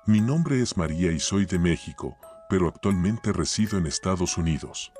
Mi nombre es María y soy de México, pero actualmente resido en Estados Unidos.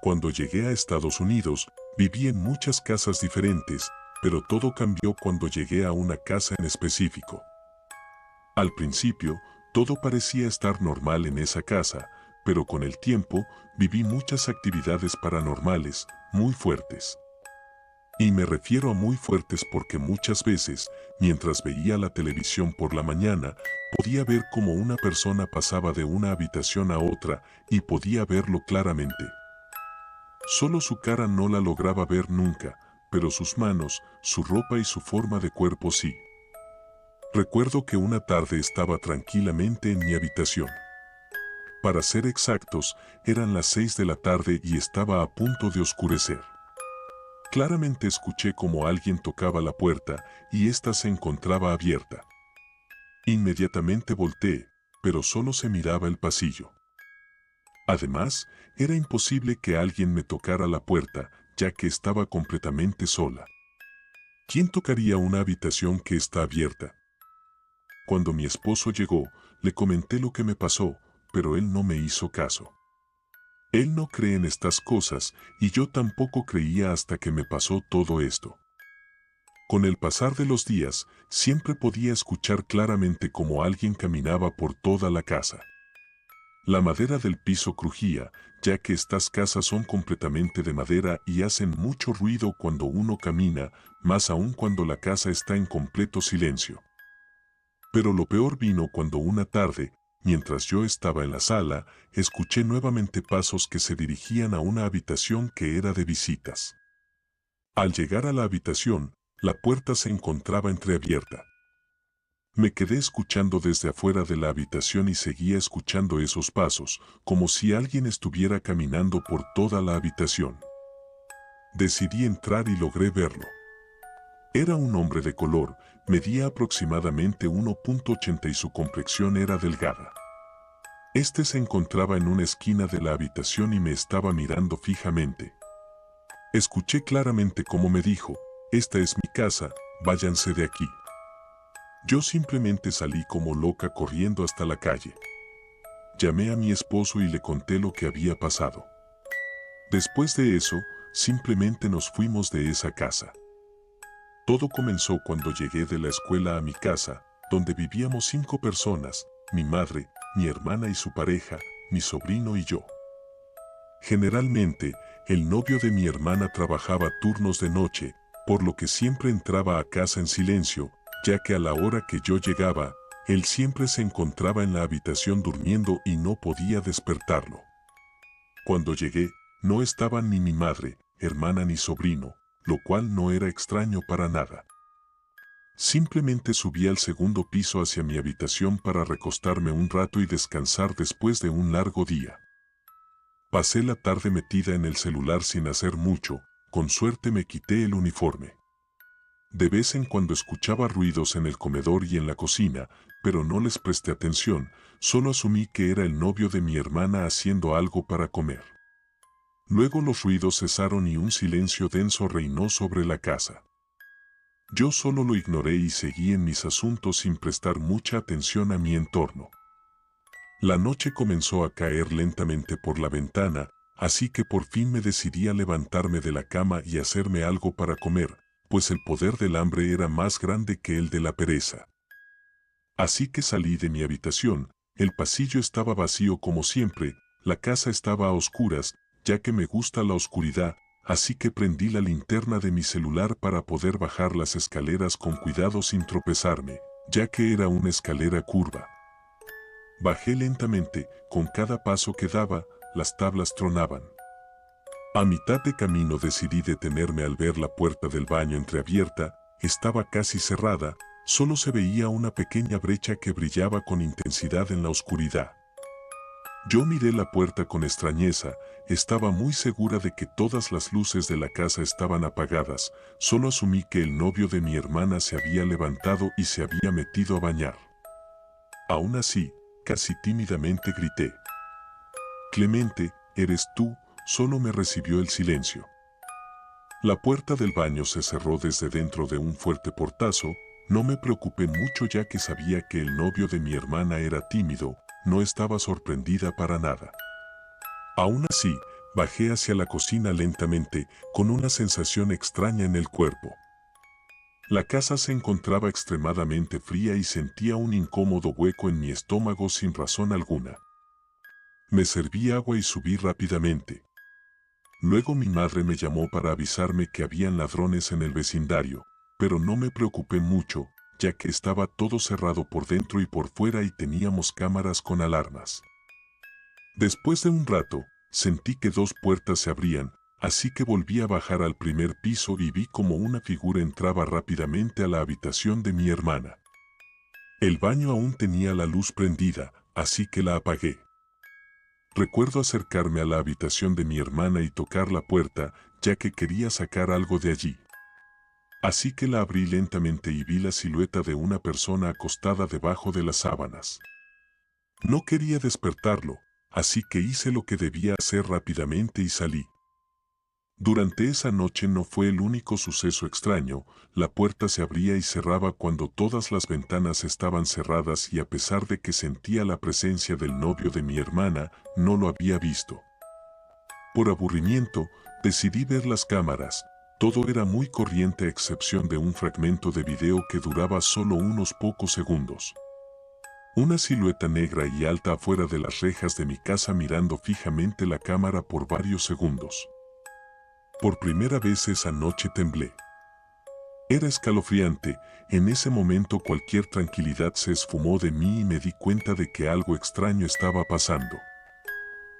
Cuando llegué a Estados Unidos, viví en muchas casas diferentes, pero todo cambió cuando llegué a una casa en específico. Al principio, todo parecía estar normal en esa casa, pero con el tiempo viví muchas actividades paranormales, muy fuertes. Y me refiero a muy fuertes porque muchas veces, mientras veía la televisión por la mañana, podía ver cómo una persona pasaba de una habitación a otra y podía verlo claramente. Solo su cara no la lograba ver nunca, pero sus manos, su ropa y su forma de cuerpo sí. Recuerdo que una tarde estaba tranquilamente en mi habitación. Para ser exactos, eran las 6 de la tarde y estaba a punto de oscurecer. Claramente escuché como alguien tocaba la puerta y ésta se encontraba abierta. Inmediatamente volteé, pero solo se miraba el pasillo. Además, era imposible que alguien me tocara la puerta, ya que estaba completamente sola. ¿Quién tocaría una habitación que está abierta? Cuando mi esposo llegó, le comenté lo que me pasó, pero él no me hizo caso. Él no cree en estas cosas y yo tampoco creía hasta que me pasó todo esto. Con el pasar de los días, siempre podía escuchar claramente cómo alguien caminaba por toda la casa. La madera del piso crujía, ya que estas casas son completamente de madera y hacen mucho ruido cuando uno camina, más aún cuando la casa está en completo silencio. Pero lo peor vino cuando una tarde, mientras yo estaba en la sala, escuché nuevamente pasos que se dirigían a una habitación que era de visitas. Al llegar a la habitación, la puerta se encontraba entreabierta. Me quedé escuchando desde afuera de la habitación y seguía escuchando esos pasos, como si alguien estuviera caminando por toda la habitación. Decidí entrar y logré verlo. Era un hombre de color, medía aproximadamente 1,80 y su complexión era delgada. Este se encontraba en una esquina de la habitación y me estaba mirando fijamente. Escuché claramente cómo me dijo: "Esta es mi casa, váyanse de aquí". Yo simplemente salí como loca corriendo hasta la calle. Llamé a mi esposo y le conté lo que había pasado. Después de eso, simplemente nos fuimos de esa casa. Todo comenzó cuando llegué de la escuela a mi casa, donde vivíamos 5 personas, mi madre, mi hermana y su pareja, mi sobrino y yo. Generalmente, el novio de mi hermana trabajaba turnos de noche, por lo que siempre entraba a casa en silencio, ya que a la hora que yo llegaba, él siempre se encontraba en la habitación durmiendo y no podía despertarlo. Cuando llegué, no estaban ni mi madre, hermana ni sobrino, lo cual no era extraño para nada. Simplemente subí al segundo piso hacia mi habitación para recostarme un rato y descansar después de un largo día. Pasé la tarde metida en el celular sin hacer mucho, con suerte me quité el uniforme. De vez en cuando escuchaba ruidos en el comedor y en la cocina, pero no les presté atención, solo asumí que era el novio de mi hermana haciendo algo para comer. Luego los ruidos cesaron y un silencio denso reinó sobre la casa. Yo solo lo ignoré y seguí en mis asuntos sin prestar mucha atención a mi entorno. La noche comenzó a caer lentamente por la ventana, así que por fin me decidí a levantarme de la cama y hacerme algo para comer, pues el poder del hambre era más grande que el de la pereza. Así que salí de mi habitación, el pasillo estaba vacío como siempre, la casa estaba a oscuras, ya que me gusta la oscuridad, así que prendí la linterna de mi celular para poder bajar las escaleras con cuidado sin tropezarme, ya que era una escalera curva. Bajé lentamente, con cada paso que daba, las tablas tronaban. A mitad de camino decidí detenerme al ver la puerta del baño entreabierta, estaba casi cerrada, solo se veía una pequeña brecha que brillaba con intensidad en la oscuridad. Yo miré la puerta con extrañeza, estaba muy segura de que todas las luces de la casa estaban apagadas, solo asumí que el novio de mi hermana se había levantado y se había metido a bañar. Aún así, casi tímidamente grité: "Clemente, ¿eres tú?". Solo me recibió el silencio. La puerta del baño se cerró desde dentro de un fuerte portazo, No me preocupé mucho ya que sabía que el novio de mi hermana era tímido, no estaba sorprendida para nada. Aún así, bajé hacia la cocina lentamente, con una sensación extraña en el cuerpo. La casa se encontraba extremadamente fría y sentía un incómodo hueco en mi estómago sin razón alguna. Me serví agua y subí rápidamente. Luego mi madre me llamó para avisarme que habían ladrones en el vecindario, pero no me preocupé mucho, ya que estaba todo cerrado por dentro y por fuera y teníamos cámaras con alarmas. Después de un rato, sentí que dos puertas se abrían, así que volví a bajar al primer piso y vi como una figura entraba rápidamente a la habitación de mi hermana. El baño aún tenía la luz prendida, así que la apagué. Recuerdo acercarme a la habitación de mi hermana y tocar la puerta, ya que quería sacar algo de allí. Así que la abrí lentamente y vi la silueta de una persona acostada debajo de las sábanas. No quería despertarlo, así que hice lo que debía hacer rápidamente y salí. Durante esa noche no fue el único suceso extraño, la puerta se abría y cerraba cuando todas las ventanas estaban cerradas y a pesar de que sentía la presencia del novio de mi hermana, no lo había visto. Por aburrimiento, decidí ver las cámaras, todo era muy corriente a excepción de un fragmento de video que duraba solo unos pocos segundos. Una silueta negra y alta afuera de las rejas de mi casa mirando fijamente la cámara por varios segundos. Por primera vez esa noche temblé. Era escalofriante, en ese momento cualquier tranquilidad se esfumó de mí y me di cuenta de que algo extraño estaba pasando.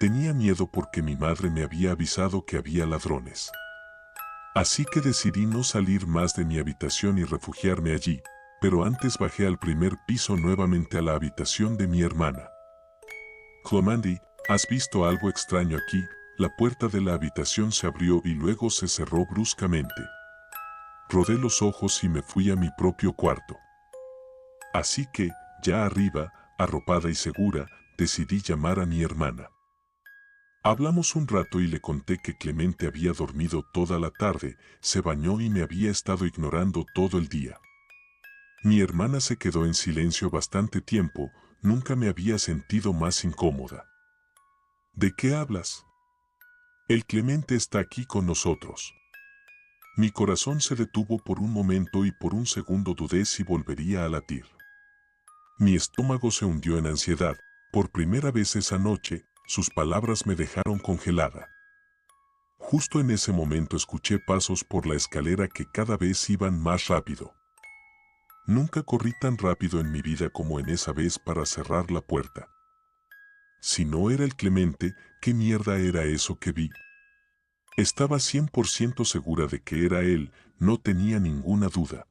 Tenía miedo porque mi madre me había avisado que había ladrones. Así que decidí no salir más de mi habitación y refugiarme allí, pero antes bajé al primer piso nuevamente a la habitación de mi hermana. Clomandi, ¿has visto algo extraño aquí? La puerta de la habitación se abrió y luego se cerró bruscamente. Rodé los ojos y me fui a mi propio cuarto. Así que, ya arriba, arropada y segura, decidí llamar a mi hermana. Hablamos un rato y le conté que Clemente había dormido toda la tarde, se bañó y me había estado ignorando todo el día. Mi hermana se quedó en silencio bastante tiempo, nunca me había sentido más incómoda. ¿De qué hablas? El Clemente está aquí con nosotros. Mi corazón se detuvo por un momento y por un segundo dudé si volvería a latir. Mi estómago se hundió en ansiedad. Por primera vez esa noche, sus palabras me dejaron congelada. Justo en ese momento escuché pasos por la escalera que cada vez iban más rápido. Nunca corrí tan rápido en mi vida como en esa vez para cerrar la puerta. Si no era el Clemente, ¿qué mierda era eso que vi? Estaba 100% segura de que era él, no tenía ninguna duda.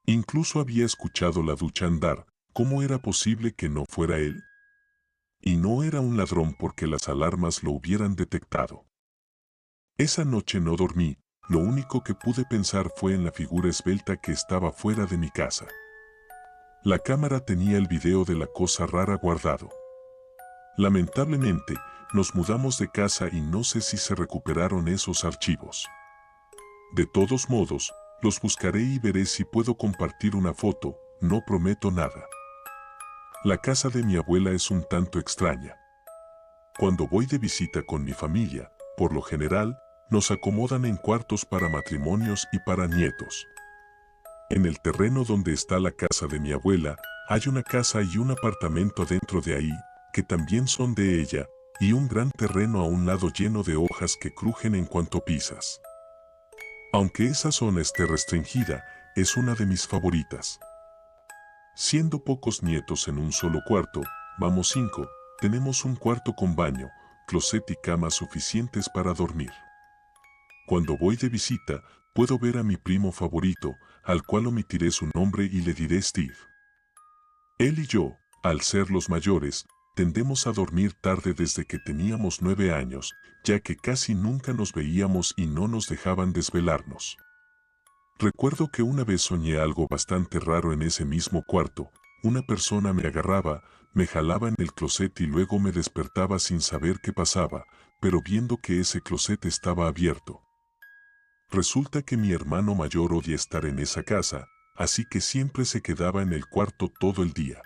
Incluso había escuchado la ducha andar, ¿cómo era posible que no fuera él? Y no era un ladrón porque las alarmas lo hubieran detectado. Esa noche no dormí, lo único que pude pensar fue en la figura esbelta que estaba fuera de mi casa. La cámara tenía el video de la cosa rara guardado. Lamentablemente, nos mudamos de casa y no sé si se recuperaron esos archivos. De todos modos, los buscaré y veré si puedo compartir una foto, no prometo nada. La casa de mi abuela es un tanto extraña. Cuando voy de visita con mi familia, por lo general, nos acomodan en cuartos para matrimonios y para nietos. En el terreno donde está la casa de mi abuela, hay una casa y un apartamento dentro de ahí, que también son de ella, y un gran terreno a un lado lleno de hojas que crujen en cuanto pisas. Aunque esa zona esté restringida, es una de mis favoritas. Siendo pocos nietos en un solo cuarto, vamos 5, tenemos un cuarto con baño, closet y cama suficientes para dormir. Cuando voy de visita, puedo ver a mi primo favorito, al cual omitiré su nombre y le diré Steve. Él y yo, al ser los mayores, tendemos a dormir tarde desde que teníamos 9 años, ya que casi nunca nos veíamos y no nos dejaban desvelarnos. Recuerdo que una vez soñé algo bastante raro en ese mismo cuarto, una persona me agarraba, me jalaba en el closet y luego me despertaba sin saber qué pasaba, pero viendo que ese closet estaba abierto. Resulta que mi hermano mayor odia estar en esa casa, así que siempre se quedaba en el cuarto todo el día.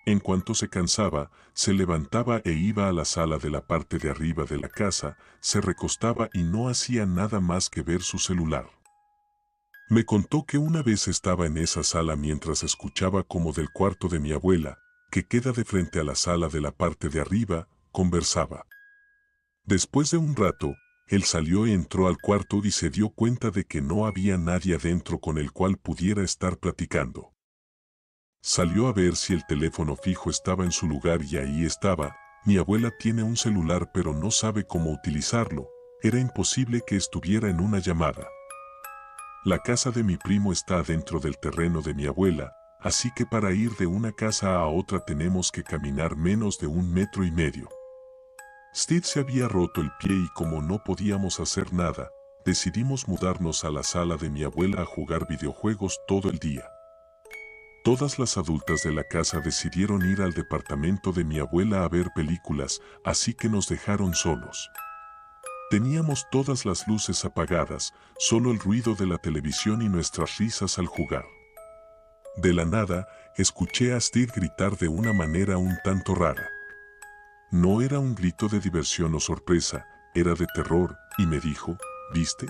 En cuanto se cansaba, se levantaba e iba a la sala de la parte de arriba de la casa, se recostaba y no hacía nada más que ver su celular. Me contó que una vez estaba en esa sala mientras escuchaba como del cuarto de mi abuela, que queda de frente a la sala de la parte de arriba, conversaba. Después de un rato, él salió y entró al cuarto y se dio cuenta de que no había nadie adentro con el cual pudiera estar platicando. Salió a ver si el teléfono fijo estaba en su lugar y ahí estaba. Mi abuela tiene un celular pero no sabe cómo utilizarlo. Era imposible que estuviera en una llamada. La casa de mi primo está dentro del terreno de mi abuela, así que para ir de una casa a otra tenemos que caminar menos de 1,5 metros. Steve se había roto el pie y como no podíamos hacer nada, decidimos mudarnos a la sala de mi abuela a jugar videojuegos todo el día. Todas las adultas de la casa decidieron ir al departamento de mi abuela a ver películas, así que nos dejaron solos. Teníamos todas las luces apagadas, solo el ruido de la televisión y nuestras risas al jugar. De la nada, escuché a Steve gritar de una manera un tanto rara. No era un grito de diversión o sorpresa, era de terror, y me dijo, ¿viste?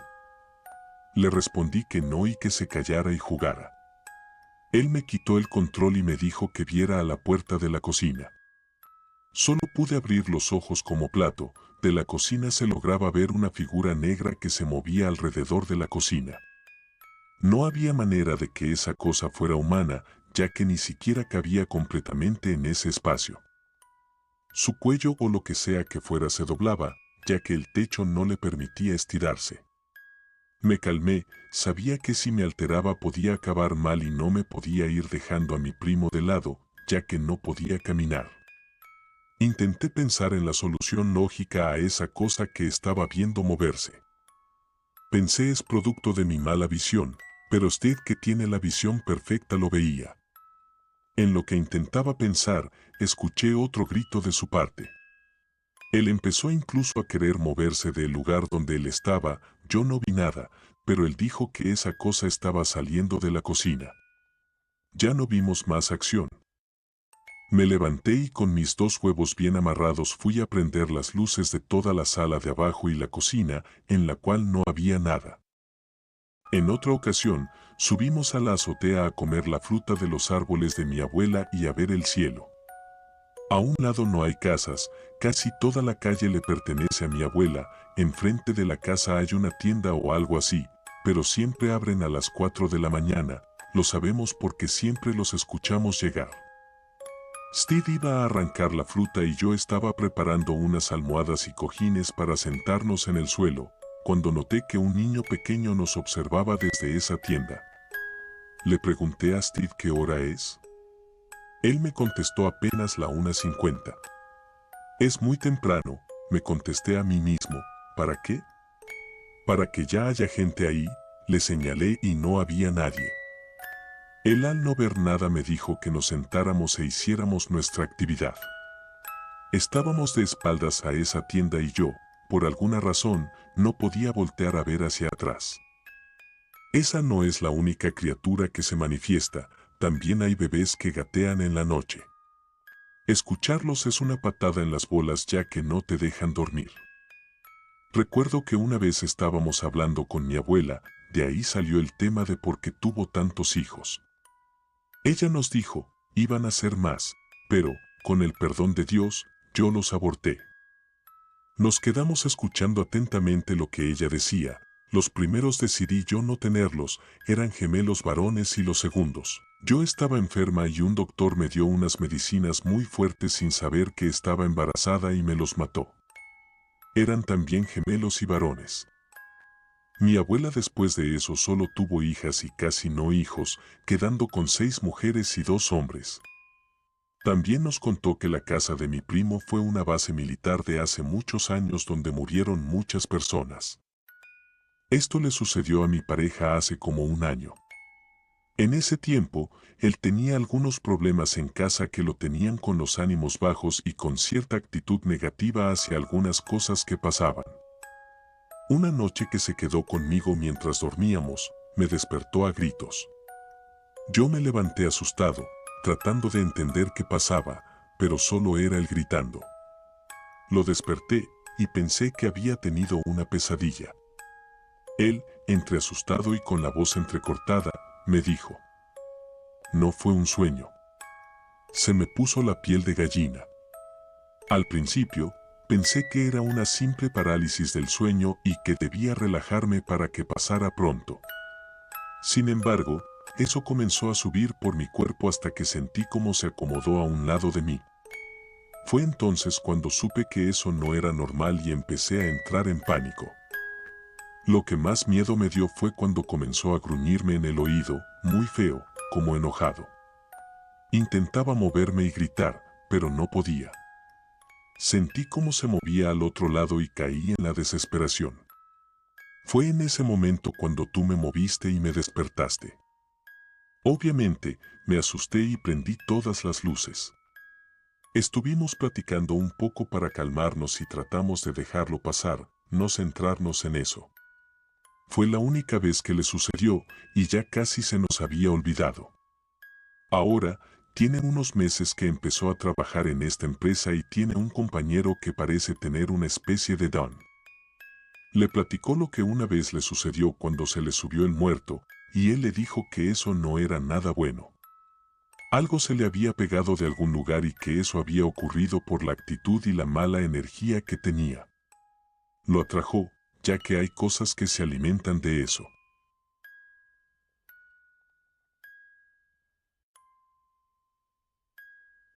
Le respondí que no y que se callara y jugara. Él me quitó el control y me dijo que viera a la puerta de la cocina. Solo pude abrir los ojos como plato. De la cocina se lograba ver una figura negra que se movía alrededor de la cocina. No había manera de que esa cosa fuera humana, ya que ni siquiera cabía completamente en ese espacio. Su cuello o lo que sea que fuera se doblaba, ya que el techo no le permitía estirarse. Me calmé, sabía que si me alteraba podía acabar mal y no me podía ir dejando a mi primo de lado, ya que no podía caminar. Intenté pensar en la solución lógica a esa cosa que estaba viendo moverse. Pensé es producto de mi mala visión, pero Steve que tiene la visión perfecta lo veía. En lo que intentaba pensar, escuché otro grito de su parte. Él empezó incluso a querer moverse del lugar donde él estaba, yo no vi nada, pero él dijo que esa cosa estaba saliendo de la cocina. Ya no vimos más acción. Me levanté y con mis 2 huevos bien amarrados fui a prender las luces de toda la sala de abajo y la cocina, en la cual no había nada. En otra ocasión, subimos a la azotea a comer la fruta de los árboles de mi abuela y a ver el cielo. A un lado no hay casas, casi toda la calle le pertenece a mi abuela, enfrente de la casa hay una tienda o algo así, pero siempre abren a las 4 de la mañana, lo sabemos porque siempre los escuchamos llegar. Steve iba a arrancar la fruta y yo estaba preparando unas almohadas y cojines para sentarnos en el suelo, cuando noté que un niño pequeño nos observaba desde esa tienda. Le pregunté a Steve qué hora es. Él me contestó apenas la 1:50. Es muy temprano, me contesté a mí mismo. ¿Para qué? Para que ya haya gente ahí, le señalé y no había nadie. Él al no ver nada me dijo que nos sentáramos e hiciéramos nuestra actividad. Estábamos de espaldas a esa tienda y yo, por alguna razón, no podía voltear a ver hacia atrás. Esa no es la única criatura que se manifiesta, también hay bebés que gatean en la noche. Escucharlos es una patada en las bolas ya que no te dejan dormir. Recuerdo que una vez estábamos hablando con mi abuela, de ahí salió el tema de por qué tuvo tantos hijos. Ella nos dijo, iban a ser más, pero, con el perdón de Dios, yo los aborté. Nos quedamos escuchando atentamente lo que ella decía. Los primeros decidí yo no tenerlos, eran gemelos varones y los segundos. Yo estaba enferma y un doctor me dio unas medicinas muy fuertes sin saber que estaba embarazada y me los mató. Eran también gemelos y varones. Mi abuela después de eso solo tuvo hijas y casi no hijos, quedando con 6 mujeres y 2 hombres. También nos contó que la casa de mi primo fue una base militar de hace muchos años donde murieron muchas personas. Esto le sucedió a mi pareja hace como 1 año. En ese tiempo, él tenía algunos problemas en casa que lo tenían con los ánimos bajos y con cierta actitud negativa hacia algunas cosas que pasaban. Una noche que se quedó conmigo mientras dormíamos, me despertó a gritos. Yo me levanté asustado, tratando de entender qué pasaba, pero solo era él gritando. Lo desperté y pensé que había tenido una pesadilla. Él, entre asustado y con la voz entrecortada, me dijo: no fue un sueño. Se me puso la piel de gallina. Al principio, pensé que era una simple parálisis del sueño y que debía relajarme para que pasara pronto. Sin embargo, eso comenzó a subir por mi cuerpo hasta que sentí cómo se acomodó a un lado de mí. Fue entonces cuando supe que eso no era normal y empecé a entrar en pánico. Lo que más miedo me dio fue cuando comenzó a gruñirme en el oído, muy feo, como enojado. Intentaba moverme y gritar, pero no podía. Sentí cómo se movía al otro lado y caí en la desesperación. Fue en ese momento cuando tú me moviste y me despertaste. Obviamente, me asusté y prendí todas las luces. Estuvimos platicando un poco para calmarnos y tratamos de dejarlo pasar, no centrarnos en eso. Fue la única vez que le sucedió y ya casi se nos había olvidado. Ahora, tiene unos meses que empezó a trabajar en esta empresa y tiene un compañero que parece tener una especie de don. Le platicó lo que una vez le sucedió cuando se le subió el muerto, y él le dijo que eso no era nada bueno. Algo se le había pegado de algún lugar y que eso había ocurrido por la actitud y la mala energía que tenía. Lo atrajo, ya que hay cosas que se alimentan de eso.